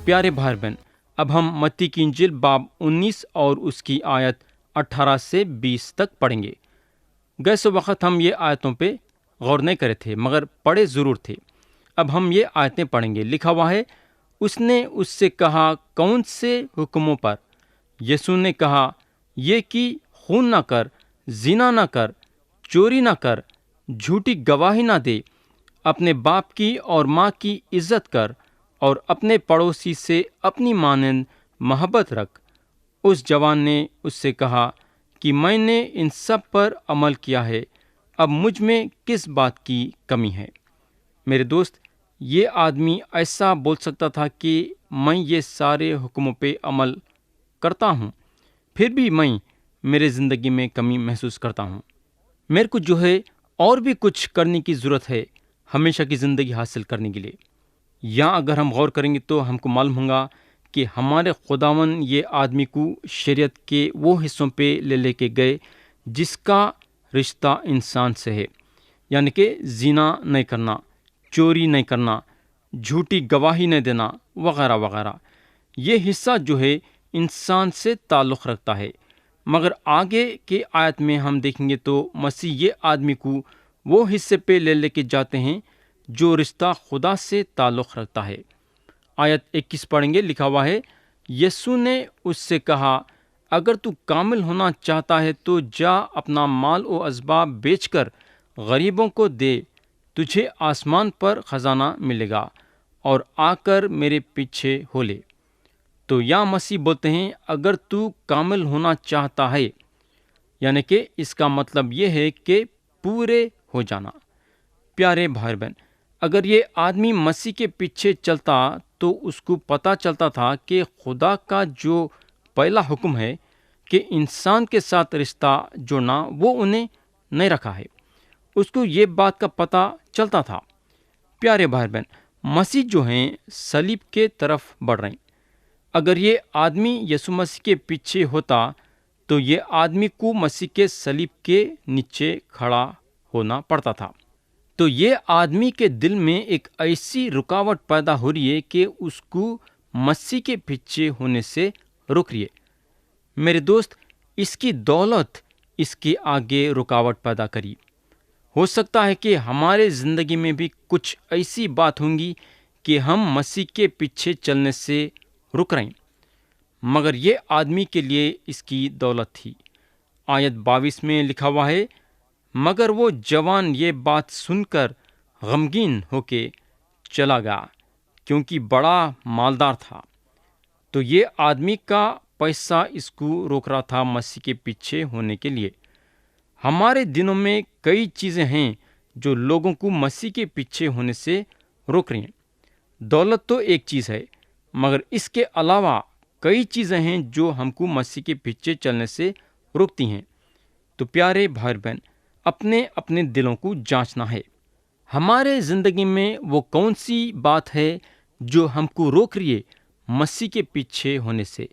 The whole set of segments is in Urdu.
پیارے بھائی بہن، اب ہم متی کی انجیل باب 19 اور اس کی آیت 18 سے 20 تک پڑھیں گے۔ گئے وقت ہم یہ آیتوں پہ غور نہیں کرے تھے، مگر پڑھے ضرور تھے۔ اب ہم یہ آیتیں پڑھیں گے۔ لکھا ہوا ہے، اس نے اس سے کہا، کون سے حکموں پر؟ یسوع نے کہا، یہ کہ خون نہ کر، زنا نہ کر، چوری نہ کر، جھوٹی گواہی نہ دے، اپنے باپ کی اور ماں کی عزت کر، اور اپنے پڑوسی سے اپنی مانند محبت رکھ۔ اس جوان نے اس سے کہا کہ میں نے ان سب پر عمل کیا ہے، اب مجھ میں کس بات کی کمی ہے؟ میرے دوست، یہ آدمی ایسا بول سکتا تھا کہ میں یہ سارے حکموں پہ عمل کرتا ہوں، پھر بھی میں میرے زندگی میں کمی محسوس کرتا ہوں۔ میرے کو جو ہے اور بھی کچھ کرنے کی ضرورت ہے ہمیشہ کی زندگی حاصل کرنے کے لیے۔ یا اگر ہم غور کریں گے تو ہم کو معلوم ہوگا کہ ہمارے خداوند یہ آدمی کو شریعت کے وہ حصوں پہ لے کے گئے جس کا رشتہ انسان سے ہے، یعنی کہ زنا نہیں کرنا، چوری نہیں کرنا، جھوٹی گواہی نہیں دینا، وغیرہ وغیرہ۔ یہ حصہ جو ہے انسان سے تعلق رکھتا ہے، مگر آگے کے آیت میں ہم دیکھیں گے تو مسیح یہ آدمی کو وہ حصے پہ لے کے جاتے ہیں جو رشتہ خدا سے تعلق رکھتا ہے۔ آیت 21 پڑھیں گے۔ لکھا ہوا ہے، یسوع نے اس سے کہا، اگر تو کامل ہونا چاہتا ہے تو جا، اپنا مال و اسباب بیچ کر غریبوں کو دے، تجھے آسمان پر خزانہ ملے گا، اور آ کر میرے پیچھے ہو لے۔ تو یا مسیح بولتے ہیں، اگر تو کامل ہونا چاہتا ہے، یعنی کہ اس کا مطلب یہ ہے کہ پورے ہو جانا۔ پیارے بھائی بہن، اگر یہ آدمی مسیح کے پیچھے چلتا تو اس کو پتہ چلتا تھا کہ خدا کا جو پہلا حکم ہے کہ انسان کے ساتھ رشتہ جوڑنا، وہ انہیں نہیں رکھا ہے۔ اس کو یہ بات کا پتہ چلتا تھا۔ پیارے بھائی بہن، مسیح جو ہیں صلیب کے طرف بڑھ رہے ہیں۔ اگر یہ آدمی یسوع مسیح کے پیچھے ہوتا تو یہ آدمی کو مسیح کے صلیب کے نیچے کھڑا ہونا پڑتا تھا۔ تو یہ آدمی کے دل میں ایک ایسی رکاوٹ پیدا ہو رہی ہے کہ اس کو مسیح کے پیچھے ہونے سے روک رہی ہے۔ میرے دوست، اس کی دولت اس کے آگے رکاوٹ پیدا کری۔ ہو سکتا ہے کہ ہمارے زندگی میں بھی کچھ ایسی بات ہوں گی کہ ہم مسیح کے پیچھے چلنے سے رک رہے ہیں، مگر یہ آدمی کے لیے اس کی دولت تھی۔ آیت 22 میں لکھا ہوا ہے، مگر وہ جوان یہ بات سن کر غمگین ہو کے چلا گیا، کیونکہ بڑا مالدار تھا۔ تو یہ آدمی کا پیسہ اس کو روک رہا تھا مسیح کے پیچھے ہونے کے لیے۔ ہمارے دنوں میں کئی چیزیں ہیں جو لوگوں کو مسیح کے پیچھے ہونے سے روک رہی ہیں۔ دولت تو ایک چیز ہے، مگر اس کے علاوہ کئی چیزیں ہیں جو ہم کو مسیح کے پیچھے چلنے سے روکتی ہیں۔ تو پیارے بھائی بہن، اپنے اپنے دلوں کو جانچنا ہے۔ ہمارے زندگی میں وہ کون سی بات ہے جو ہم کو روک رہی ہے مسیح کے پیچھے ہونے سے؟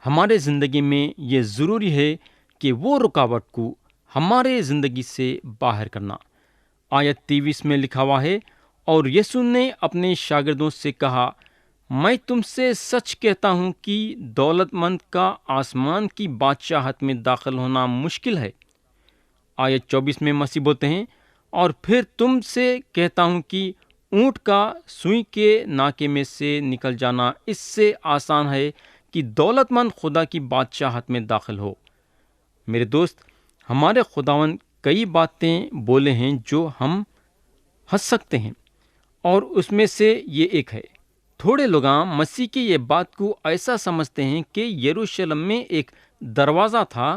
ہمارے زندگی میں یہ ضروری ہے کہ وہ رکاوٹ کو ہمارے زندگی سے باہر کرنا۔ آیت 23 میں لکھا ہوا ہے، اور یسوع نے اپنے شاگردوں سے کہا، میں تم سے سچ کہتا ہوں کہ دولت مند کا آسمان کی بادشاہت میں داخل ہونا مشکل ہے۔ آیت 24 میں مسیح بولتے ہیں، اور پھر تم سے کہتا ہوں کہ اونٹ کا سوئی کے ناکے میں سے نکل جانا اس سے آسان ہے کہ دولت مند خدا کی بادشاہت میں داخل ہو۔ میرے دوست، ہمارے خداوند کئی باتیں بولے ہیں جو ہم ہنس سکتے ہیں، اور اس میں سے یہ ایک ہے۔ تھوڑے لوگ مسیح کی یہ بات کو ایسا سمجھتے ہیں کہ یروشلم میں ایک دروازہ تھا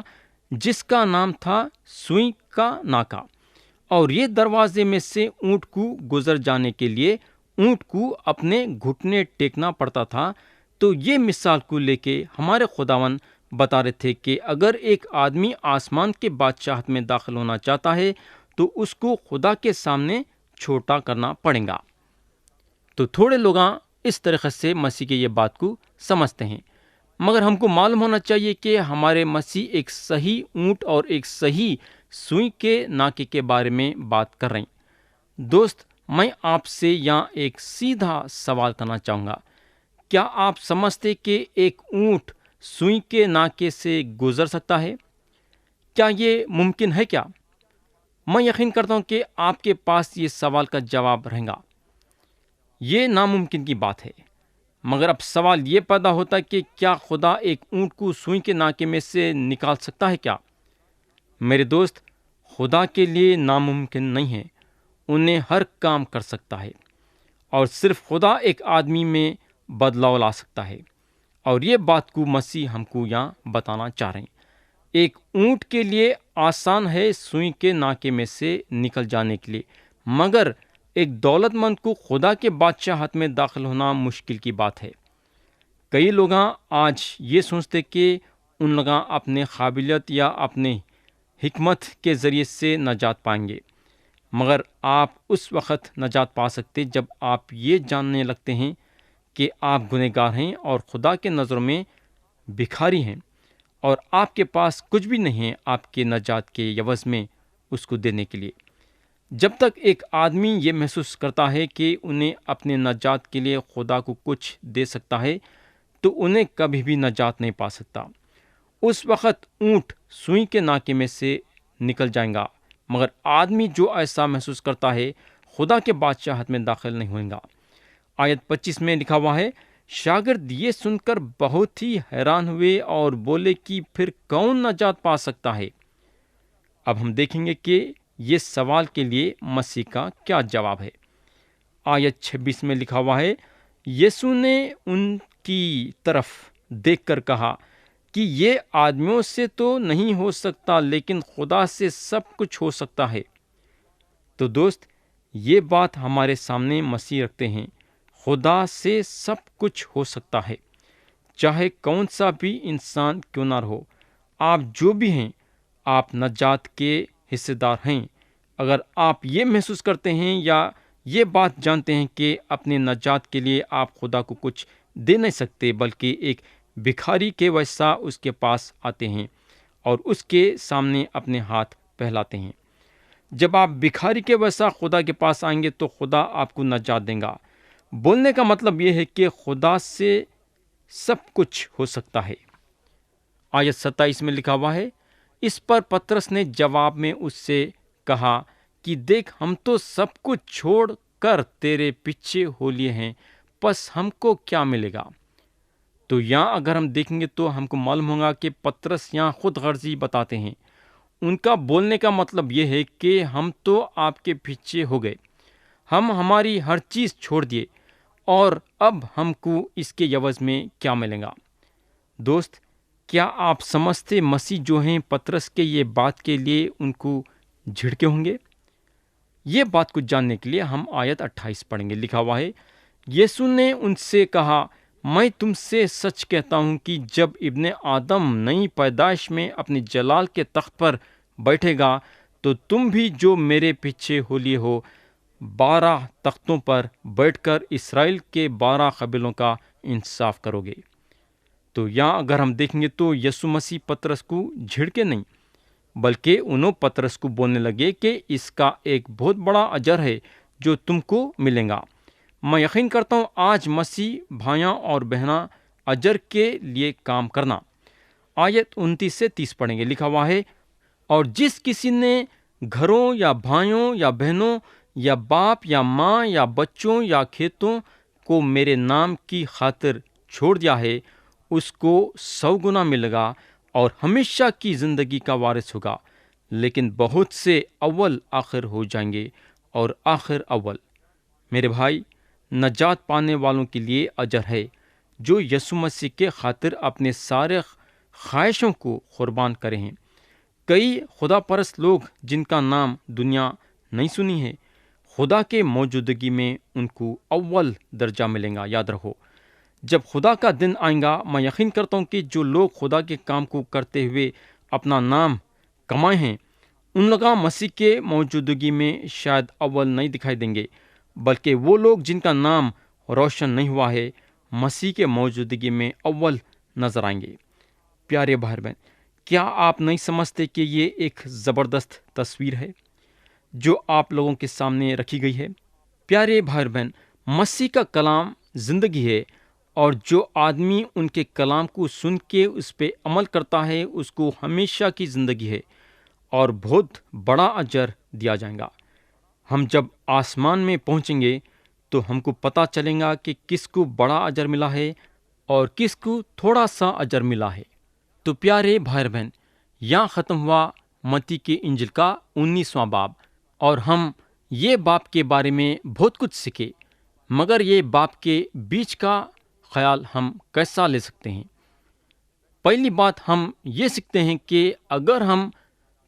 جس کا نام تھا سوئی کا ناکا، اور یہ دروازے میں سے اونٹ کو گزر جانے کے لیے اونٹ کو اپنے گھٹنے ٹیکنا پڑتا تھا۔ تو یہ مثال کو لے کے ہمارے خداوند بتا رہے تھے کہ اگر ایک آدمی آسمان کے بادشاہت میں داخل ہونا چاہتا ہے تو اس کو خدا کے سامنے چھوٹا کرنا پڑے گا۔ تو تھوڑے لوگ اس طریقے سے مسیح کی یہ بات کو سمجھتے ہیں، مگر ہم کو معلوم ہونا چاہیے کہ ہمارے مسیح ایک صحیح اونٹ اور ایک صحیح سوئی کے ناکے کے بارے میں بات کر رہے ہیں۔ دوست، میں آپ سے یہاں ایک سیدھا سوال کرنا چاہوں گا، کیا آپ سمجھتے کہ ایک اونٹ سوئی کے ناکے سے گزر سکتا ہے؟ کیا یہ ممکن ہے کیا؟ میں یقین کرتا ہوں کہ آپ کے پاس یہ سوال کا جواب رہے گا۔ یہ ناممکن کی بات ہے۔ مگر اب سوال یہ پیدا ہوتا ہے کہ کیا خدا ایک اونٹ کو سوئی کے ناکے میں سے نکال سکتا ہے کیا؟ میرے دوست، خدا کے لیے ناممکن نہیں ہے۔ انہیں ہر کام کر سکتا ہے، اور صرف خدا ایک آدمی میں بدلاؤ لا سکتا ہے۔ اور یہ بات کو مسیح ہم کو یہاں بتانا چاہ رہے ہیں۔ ایک اونٹ کے لیے آسان ہے سوئی کے ناکے میں سے نکل جانے کے لیے، مگر ایک دولت مند کو خدا کے بادشاہت میں داخل ہونا مشکل کی بات ہے۔ کئی لوگ آج یہ سوچتے کہ ان لوگ اپنے قابلیت یا اپنے حکمت کے ذریعے سے نجات پائیں گے، مگر آپ اس وقت نجات پا سکتے جب آپ یہ جاننے لگتے ہیں کہ آپ گنہگار ہیں اور خدا کے نظروں میں بھکاری ہیں، اور آپ کے پاس کچھ بھی نہیں ہے آپ کے نجات کے عوض میں اس کو دینے کے لیے۔ جب تک ایک آدمی یہ محسوس کرتا ہے کہ انہیں اپنے نجات کے لیے خدا کو کچھ دے سکتا ہے، تو انہیں کبھی بھی نجات نہیں پا سکتا۔ اس وقت اونٹ سوئی کے ناکے میں سے نکل جائیں گا، مگر آدمی جو ایسا محسوس کرتا ہے خدا کے بادشاہت میں داخل نہیں ہوئے گا۔ آیت 25 میں لکھا ہوا ہے، شاگرد یہ سن کر بہت ہی حیران ہوئے اور بولے کہ پھر کون نجات پا سکتا ہے؟ اب ہم دیکھیں گے کہ یہ سوال کے لیے مسیح کا کیا جواب ہے۔ آیت 26 میں لکھا ہوا ہے، یسوع نے ان کی طرف دیکھ کر کہا کہ یہ آدمیوں سے تو نہیں ہو سکتا، لیکن خدا سے سب کچھ ہو سکتا ہے۔ تو دوست، یہ بات ہمارے سامنے مسیح رکھتے ہیں۔ خدا سے سب کچھ ہو سکتا ہے، چاہے کون سا بھی انسان کیوں نہ ہو۔ آپ جو بھی ہیں، آپ نجات کے حصے دار ہیں۔ اگر آپ یہ محسوس کرتے ہیں یا یہ بات جانتے ہیں کہ اپنے نجات کے لیے آپ خدا کو کچھ دے نہیں سکتے، بلکہ ایک بھکاری کے ویسا اس کے پاس آتے ہیں اور اس کے سامنے اپنے ہاتھ پھیلاتے ہیں۔ جب آپ بھکاری کے ویسا خدا کے پاس آئیں گے تو خدا آپ کو نجات دیں گا۔ بولنے کا مطلب یہ ہے کہ خدا سے سب کچھ ہو سکتا ہے۔ آیت 27 میں لکھا ہوا ہے، اس پر پطرس نے جواب میں اس سے کہا کہ دیکھ، ہم تو سب کچھ چھوڑ کر تیرے پیچھے ہو لیے ہیں، پس ہم کو کیا ملے گا؟ تو یہاں اگر ہم دیکھیں گے تو ہم کو معلوم ہوگا کہ پطرس یہاں خود غرضی بتاتے ہیں۔ ان کا بولنے کا مطلب یہ ہے کہ ہم تو آپ کے پیچھے ہو گئے، ہم ہماری ہر چیز چھوڑ دیے، اور اب ہم کو اس کے عوض میں کیا ملے گا؟ دوست، کیا آپ سمجھتے مسیح جو ہیں پطرس کے یہ بات کے لیے ان کو جھڑکے ہوں گے؟ یہ بات کو جاننے کے لیے ہم آیت 28 پڑھیں گے۔ لکھا ہوا ہے، یسوع نے ان سے کہا، میں تم سے سچ کہتا ہوں کہ جب ابن آدم نئی پیدائش میں اپنے جلال کے تخت پر بیٹھے گا تو تم بھی جو میرے پیچھے ہو لیے ہو 12 تختوں پر بیٹھ کر اسرائیل کے 12 قبیلوں کا انصاف کرو گے۔ تو یہاں اگر ہم دیکھیں گے تو یسوع مسیح پطرس کو جھڑکے نہیں، بلکہ انہوں پطرس کو بولنے لگے کہ اس کا ایک بہت بڑا اجر ہے جو تم کو ملے گا۔ میں یقین کرتا ہوں آج مسیح بھائیاں اور بہناں اجر کے لیے کام کرنا۔ آیت 29 سے 30 پڑھیں گے۔ لکھا ہوا ہے، اور جس کسی نے گھروں یا بھائیوں یا بہنوں یا باپ یا ماں یا بچوں یا کھیتوں کو میرے نام کی خاطر چھوڑ دیا ہے، اس کو 100 گنا ملے گا اور ہمیشہ کی زندگی کا وارث ہوگا۔ لیکن بہت سے اول آخر ہو جائیں گے اور آخر اول۔ میرے بھائی، نجات پانے والوں کے لیے اجر ہے جو یسوع مسیح کے خاطر اپنے سارے خواہشوں کو قربان کرے ہیں۔ کئی خدا پرست لوگ جن کا نام دنیا نہیں سنی ہے، خدا کے موجودگی میں ان کو اول درجہ ملے گا۔ یاد رکھو، جب خدا کا دن آئے گا، میں یقین کرتا ہوں کہ جو لوگ خدا کے کام کو کرتے ہوئے اپنا نام کمائے ہیں، ان لوگ مسیح کے موجودگی میں شاید اول نہیں دکھائی دیں گے، بلکہ وہ لوگ جن کا نام روشن نہیں ہوا ہے مسیح کے موجودگی میں اول نظر آئیں گے۔ پیارے بھائی بہن، کیا آپ نہیں سمجھتے کہ یہ ایک زبردست تصویر ہے جو آپ لوگوں کے سامنے رکھی گئی ہے؟ پیارے بھائی بہن، مسیح کا کلام زندگی ہے اور جو آدمی ان کے کلام کو سن کے اس پہ عمل کرتا ہے اس کو ہمیشہ کی زندگی ہے اور بہت بڑا اجر دیا جائے گا۔ ہم جب آسمان میں پہنچیں گے تو ہم کو پتہ چلے گا کہ کس کو بڑا اجر ملا ہے اور کس کو تھوڑا سا اجر ملا ہے۔ تو پیارے بھائی بہن، یہاں ختم ہوا متی کے انجیل کا 19واں باب، اور ہم یہ باب کے بارے میں بہت کچھ سیکھے، مگر یہ باب کے بیچ کا خیال ہم کیسا لے سکتے ہیں؟ پہلی بات ہم یہ سیکھتے ہیں کہ اگر ہم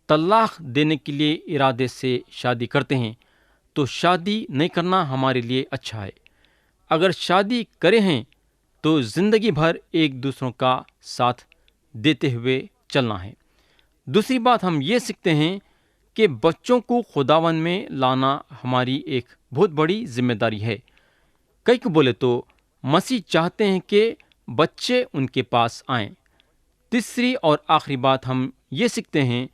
طلاق دینے کے لیے ارادے سے شادی کرتے ہیں تو شادی نہیں کرنا ہمارے لیے اچھا ہے۔ اگر شادی کرے ہیں تو زندگی بھر ایک دوسروں کا ساتھ دیتے ہوئے چلنا ہے۔ دوسری بات ہم یہ سیکھتے ہیں کہ بچوں کو خداوند میں لانا ہماری ایک بہت بڑی ذمہ داری ہے۔ کئی کو بولے تو مسیح چاہتے ہیں کہ بچے ان کے پاس آئیں۔ تیسری اور آخری بات ہم یہ سیکھتے ہیں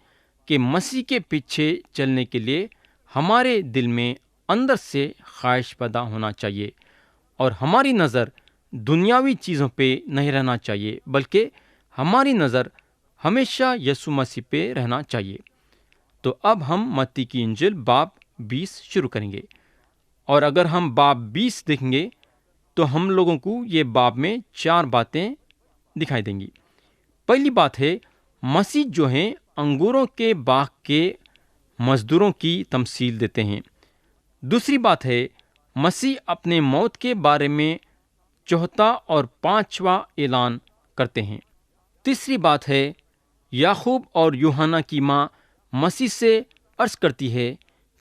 کہ مسیح کے پیچھے چلنے کے لیے ہمارے دل میں اندر سے خواہش پیدا ہونا چاہیے، اور ہماری نظر دنیاوی چیزوں پہ نہیں رہنا چاہیے، بلکہ ہماری نظر ہمیشہ یسوع مسیح پہ رہنا چاہیے۔ تو اب ہم متی کی انجیل باب 20 شروع کریں گے، اور اگر ہم باب 20 دیکھیں گے تو ہم لوگوں کو یہ باب میں 4 باتیں دکھائی دیں گی۔ پہلی بات ہے، مسیح جو ہیں انگوروں کے باغ کے مزدوروں کی تمثیل دیتے ہیں۔ دوسری بات ہے، مسیح اپنے موت کے بارے میں چوتھا اور پانچواں اعلان کرتے ہیں۔ تیسری بات ہے، یعقوب اور یوحنا کی ماں مسیح سے عرض کرتی ہے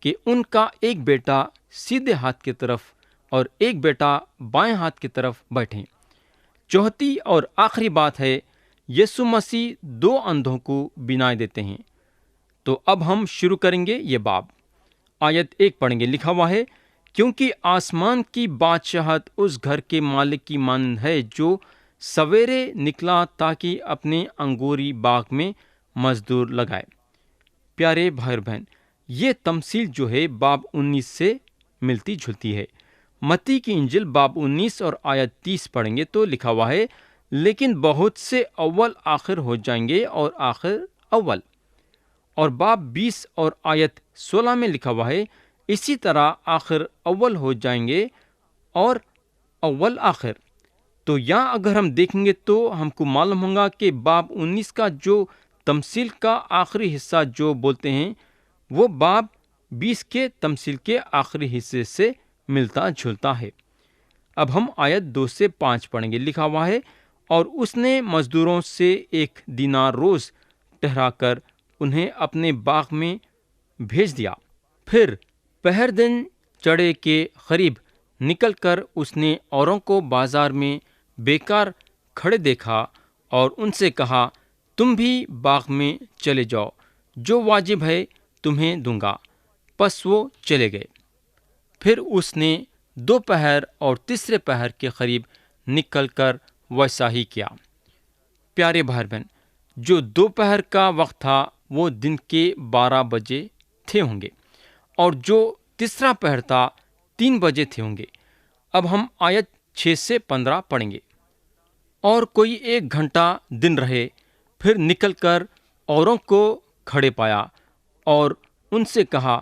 کہ ان کا ایک بیٹا سیدھے ہاتھ کی طرف اور ایک بیٹا بائیں ہاتھ کی طرف بیٹھیں۔ چوتھی اور آخری بات ہے، یسوع مسیح 2 اندھوں کو بینائی دیتے ہیں۔ تو اب ہم شروع کریں گے یہ باب۔ آیت 1 پڑھیں گے، لکھا ہوا ہے، کیونکہ آسمان کی بادشاہت اس گھر کے مالک کی مانند ہے جو سویرے نکلا تاکہ اپنے انگوری باغ میں مزدور لگائے۔ پیارے بھائی بہن، یہ تمثیل جو ہے باب 19 سے ملتی جھلتی ہے۔ متی کی انجیل باب 19 اور آیت 30 پڑھیں گے تو لکھا ہوا ہے، لیکن بہت سے اول آخر ہو جائیں گے اور آخر اول۔ اور باب 20 اور آیت 16 میں لکھا ہوا ہے، اسی طرح آخر اول ہو جائیں گے اور اول آخر۔ تو یہاں اگر ہم دیکھیں گے تو ہم کو معلوم ہوگا کہ باب 19 کا جو تمثیل کا آخری حصہ جو بولتے ہیں وہ باب 20 کے تمثیل کے آخری حصے سے ملتا جھلتا ہے۔ اب ہم آیت 2 سے 5 پڑھیں گے، لکھا ہوا ہے، اور اس نے مزدوروں سے 1 دینار روز ٹھہرا کر انہیں اپنے باغ میں بھیج دیا۔ پھر پہر دن چڑھے کے قریب نکل کر اس نے اوروں کو بازار میں بیکار کھڑے دیکھا اور ان سے کہا، تم بھی باغ میں چلے جاؤ، جو واجب ہے تمہیں دوں گا۔ پس وہ چلے گئے۔ پھر اس نے دوپہر اور تیسرے پہر کے قریب نکل کر ویسا ہی کیا۔ پیارے بھائی بہن، جو دوپہر کا وقت تھا وہ دن کے 12 بجے تھے ہوں گے، اور جو تیسرا پہر تھا 3 بجے تھے ہوں گے۔ اب ہم آیت 6 سے 15 پڑھیں گے۔ اور کوئی 1 گھنٹہ دن رہے، پھر نکل کر اوروں کو کھڑے پایا اور ان سے کہا،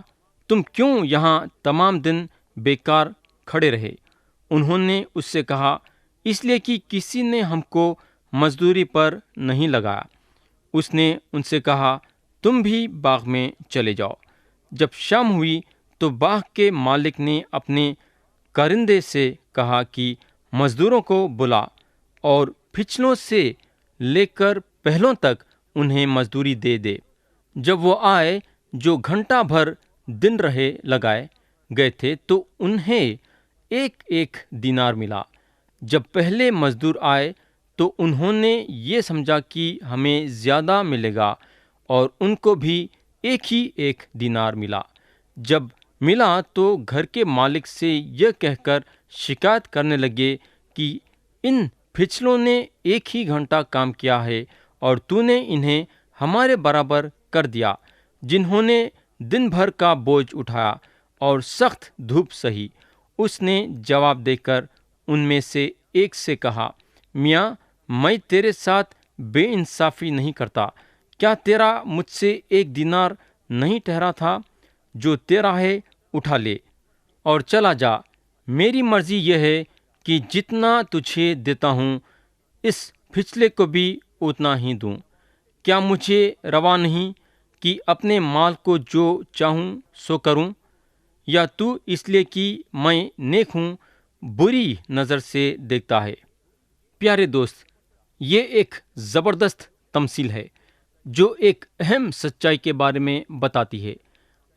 تم کیوں یہاں تمام دن بیکار کھڑے رہے؟ انہوں نے اس سے کہا، اس لیے کہ کسی نے ہم کو مزدوری پر نہیں لگایا۔ اس نے ان سے کہا، تم بھی باغ میں چلے جاؤ۔ جب شام ہوئی تو باغ کے مالک نے اپنے کارندے سے کہا کہ مزدوروں کو بلا اور پچھلوں سے لے کر پہلوں تک انہیں مزدوری دے دے۔ جب وہ آئے جو گھنٹہ بھر دن رہے لگائے گئے تھے تو انہیں 1 دینار ملا۔ جب پہلے مزدور آئے تو انہوں نے یہ سمجھا کہ ہمیں زیادہ ملے گا، اور ان کو بھی 1 دینار ملا۔ جب ملا تو گھر کے مالک سے یہ کہہ کر شکایت کرنے لگے کہ ان پچھلوں نے 1 گھنٹہ کام کیا ہے اور تو نے انہیں ہمارے برابر کر دیا، جنہوں نے دن بھر کا بوجھ اٹھایا اور سخت دھوپ سہی۔ اس نے جواب دے کر ان میں سے ایک سے کہا، میاں میں تیرے ساتھ بے انصافی نہیں کرتا، کیا تیرا مجھ سے 1 دینار نہیں ٹھہرا تھا؟ جو تیرا ہے اٹھا لے اور چلا جا، میری مرضی یہ ہے کہ جتنا تجھے دیتا ہوں اس پچھلے کو بھی اتنا ہی دوں۔ کیا مجھے روا نہیں کہ اپنے مال کو جو چاہوں سو کروں؟ یا تو اس لیے کہ میں نیک ہوں بری نظر سے دیکھتا ہے؟ پیارے دوست، یہ ایک زبردست تمثیل ہے جو ایک اہم سچائی کے بارے میں بتاتی ہے۔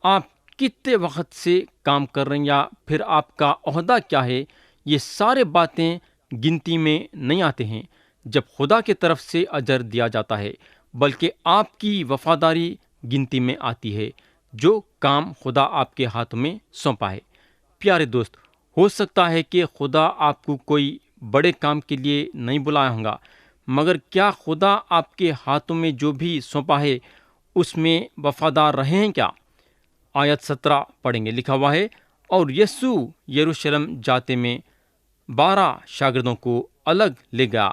آپ کتنے وقت سے کام کر رہے ہیں یا پھر آپ کا عہدہ کیا ہے، یہ سارے باتیں گنتی میں نہیں آتے ہیں جب خدا کی طرف سے اجر دیا جاتا ہے، بلکہ آپ کی وفاداری گنتی میں آتی ہے جو کام خدا آپ کے ہاتھوں میں سونپا ہے۔ پیارے دوست، ہو سکتا ہے کہ خدا آپ کو کوئی بڑے کام کے لیے نہیں بلایا ہوگا، مگر کیا خدا آپ کے ہاتھوں میں جو بھی سونپا ہے اس میں وفادار رہے ہیں کیا؟ آیت 17 پڑھیں گے، لکھا ہوا ہے، اور یسوع یروشلم جاتے میں 12 شاگردوں کو الگ لے گیا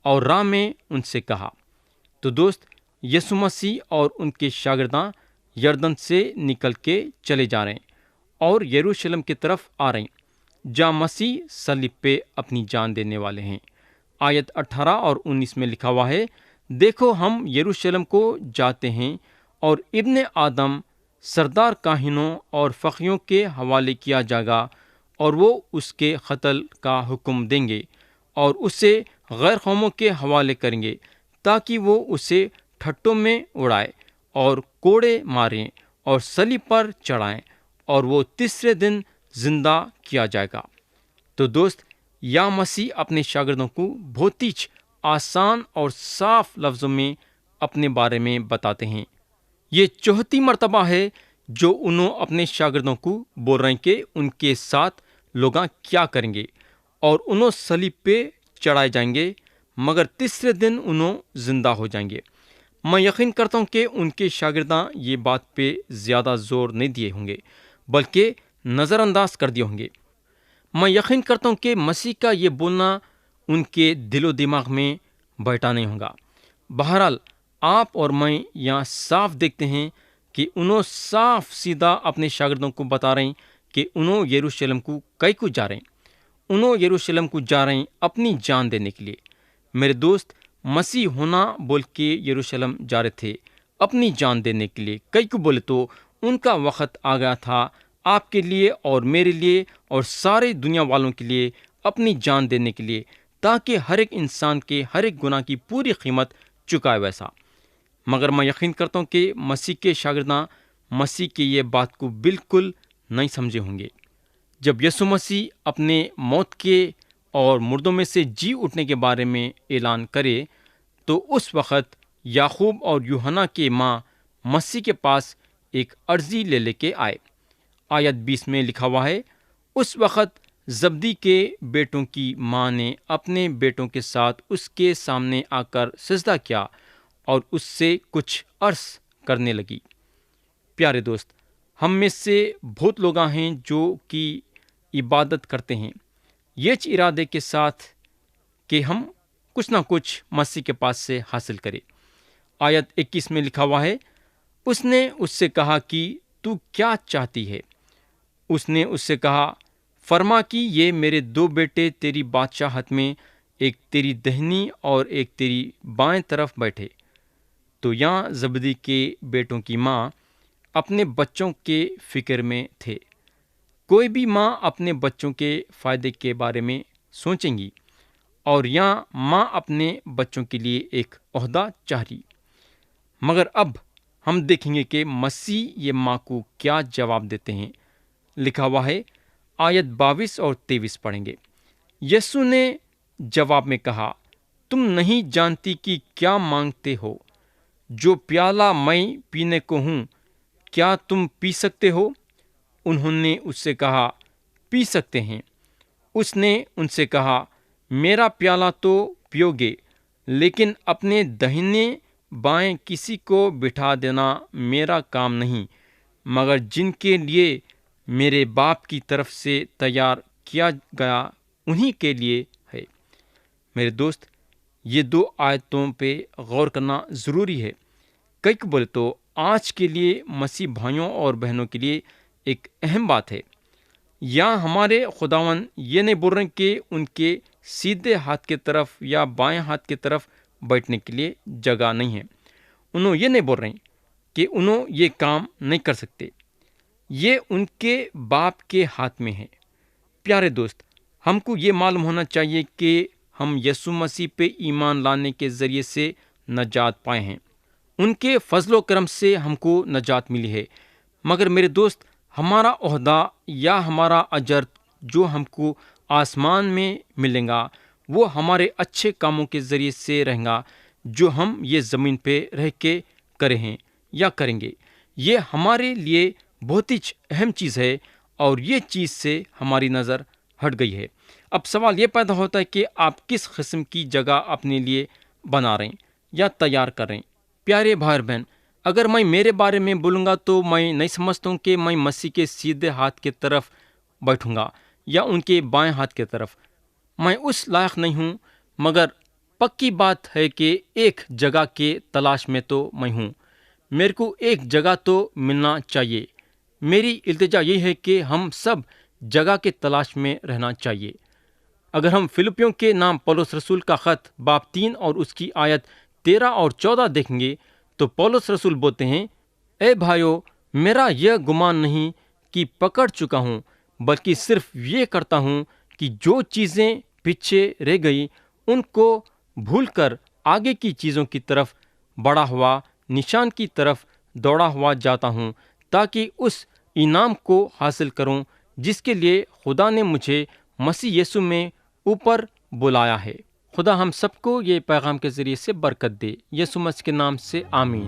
اور راہ میں ان سے کہا۔ تو دوست، یسوع مسیح اور ان کے شاگرداں یردن سے نکل کے چلے جا رہے ہیں اور یروشلم کی طرف آ رہے ہیں جہاں مسیح صلیب پہ اپنی جان دینے والے ہیں۔ آیت 18 اور 19 میں لکھا ہوا ہے، دیکھو ہم یروشلم کو جاتے ہیں اور ابن آدم سردار کاہنوں اور فقیوں کے حوالے کیا جائے گا، اور وہ اس کے قتل کا حکم دیں گے اور اسے غیر قوموں کے حوالے کریں گے تاکہ وہ اسے ٹھٹوں میں اڑائے اور کوڑے ماریں اور صلیب پر چڑھائیں، اور وہ تیسرے دن زندہ کیا جائے گا۔ تو دوست، یا مسیح اپنے شاگردوں کو بہت ہی آسان اور صاف لفظوں میں اپنے بارے میں بتاتے ہیں۔ یہ چوتھی مرتبہ ہے جو انہوں اپنے شاگردوں کو بول رہے ہیں کہ ان کے ساتھ لوگاں کیا کریں گے، اور انہوں صلیب پہ چڑھائے جائیں گے مگر تیسرے دن انہوں زندہ ہو جائیں گے۔ میں یقین کرتا ہوں کہ ان کے شاگرداں یہ بات پہ زیادہ زور نہیں دیے ہوں گے بلکہ نظر انداز کر دیے ہوں گے۔ میں یقین کرتا ہوں کہ مسیح کا یہ بولنا ان کے دل و دماغ میں بیٹھا نہیں ہوگا۔ بہرحال آپ اور میں یہاں صاف دیکھتے ہیں کہ انہوں صاف سیدھا اپنے شاگردوں کو بتا رہے ہیں کہ انہوں یروشلم کو کئی کو جا رہے ہیں۔ انہوں یروشلم کو جا رہے ہیں اپنی جان دینے کے لیے۔ میرے دوست، مسیح ہونا بول کے یروشلم جا رہے تھے اپنی جان دینے کے لیے۔ کئی کو بولے تو ان کا وقت آ گیا تھا آپ کے لیے اور میرے لیے اور سارے دنیا والوں کے لیے اپنی جان دینے کے لیے، تاکہ ہر ایک انسان کے ہر ایک گناہ کی پوری قیمت چکائے ویسا۔ مگر میں یقین کرتا ہوں کہ مسیح کے شاگرداں مسیح کی یہ بات کو بالکل نہیں سمجھے ہوں گے۔ جب یسوع مسیح اپنے موت کے اور مردوں میں سے جی اٹھنے کے بارے میں اعلان کرے تو اس وقت یعقوب اور یوحنا کے ماں مسیح کے پاس ایک عرضی لے کے آئے۔ آیت 20 میں لکھا ہوا ہے، اس وقت زبدی کے بیٹوں کی ماں نے اپنے بیٹوں کے ساتھ اس کے سامنے آ کر سجدہ کیا اور اس سے کچھ عرض کرنے لگی۔ پیارے دوست، ہم میں سے بہت لوگ ہیں جو کہ عبادت کرتے ہیں یہ ارادے کے ساتھ کہ ہم کچھ نہ کچھ مسیح کے پاس سے حاصل کریں۔ آیت 21 میں لکھا ہوا ہے، اس نے اس سے کہا کہ تو کیا چاہتی ہے؟ اس نے اس سے کہا، فرما کہ یہ میرے 2 بیٹے تیری بادشاہت میں ایک تیری دہنی اور ایک تیری بائیں طرف بیٹھے۔ تو یہاں زبدی کے بیٹوں کی ماں اپنے بچوں کے فکر میں تھے۔ کوئی بھی ماں اپنے بچوں کے فائدے کے بارے میں سوچیں گی، اور یہاں ماں اپنے بچوں کے لیے ایک عہدہ چاہ رہی۔ مگر اب ہم دیکھیں گے کہ مسیح یہ ماں کو کیا جواب دیتے ہیں۔ لکھا ہوا ہے، آیت 22 اور 23 پڑھیں گے۔ یسوع نے جواب میں کہا، تم نہیں جانتی کہ کیا مانگتے ہو؟ جو پیالہ میں پینے کو ہوں کیا تم پی سکتے ہو؟ انہوں نے اس سے کہا، پی سکتے ہیں۔ اس نے ان سے کہا، میرا پیالہ تو پیو گے، لیکن اپنے دہنے بائیں کسی کو بٹھا دینا میرا کام نہیں، مگر جن کے لیے میرے باپ کی طرف سے تیار کیا گیا انہی کے لیے ہے۔ میرے دوست، یہ 2 آیتوں پہ غور کرنا ضروری ہے۔ کئی کو بولے تو آج کے لیے مسیح بھائیوں اور بہنوں کے لیے ایک اہم بات ہے۔ یہاں ہمارے خداوند یہ نہیں بول رہے کہ ان کے سیدھے ہاتھ کی طرف یا بائیں ہاتھ کی طرف بیٹھنے کے لیے جگہ نہیں ہے۔ انہوں یہ نہیں بول رہے کہ انہوں یہ کام نہیں کر سکتے، یہ ان کے باپ کے ہاتھ میں ہے۔ پیارے دوست، ہم کو یہ معلوم ہونا چاہیے کہ ہم یسوع مسیح پہ ایمان لانے کے ذریعے سے نجات پائے ہیں۔ ان کے فضل و کرم سے ہم کو نجات ملی ہے۔ مگر میرے دوست، ہمارا عہدہ یا ہمارا اجر جو ہم کو آسمان میں ملے گا، وہ ہمارے اچھے کاموں کے ذریعے سے رہیں گا جو ہم یہ زمین پہ رہ کے کرے ہیں یا کریں گے۔ یہ ہمارے لیے بہت ہی اہم چیز ہے، اور یہ چیز سے ہماری نظر ہٹ گئی ہے۔ اب سوال یہ پیدا ہوتا ہے کہ آپ کس قسم کی جگہ اپنے لیے بنا رہے ہیں یا تیار کر رہے ہیں۔ پیارے بھائی اور بہن، اگر میں میرے بارے میں بولوں گا تو میں نہیں سمجھتا ہوں کہ میں مسیح کے سیدھے ہاتھ کی طرف بیٹھوں گا یا ان کے بائیں ہاتھ کی طرف۔ میں اس لائق نہیں ہوں، مگر پکی بات ہے کہ ایک جگہ کے تلاش میں تو میں ہوں۔ میرے کو ایک جگہ تو ملنا چاہیے۔ میری التجا یہ ہے کہ ہم سب جگہ کے تلاش میں رہنا چاہیے۔ اگر ہم فلپیوں کے نام پولس رسول کا خط باب 3 اور اس کی آیت 13 اور 14 دیکھیں گے تو پولس رسول بولتے ہیں، اے بھائیو، میرا یہ گمان نہیں کہ پکڑ چکا ہوں، بلکہ صرف یہ کرتا ہوں کہ جو چیزیں پیچھے رہ گئی ان کو بھول کر آگے کی چیزوں کی طرف بڑھا ہوا نشان کی طرف دوڑا ہوا جاتا ہوں، تاکہ اس انعام کو حاصل کروں جس کے لیے خدا نے مجھے مسیح یسوع میں اوپر بلایا ہے۔ خدا ہم سب کو یہ پیغام کے ذریعے سے برکت دے۔ یسوع مسیح کے نام سے آمین۔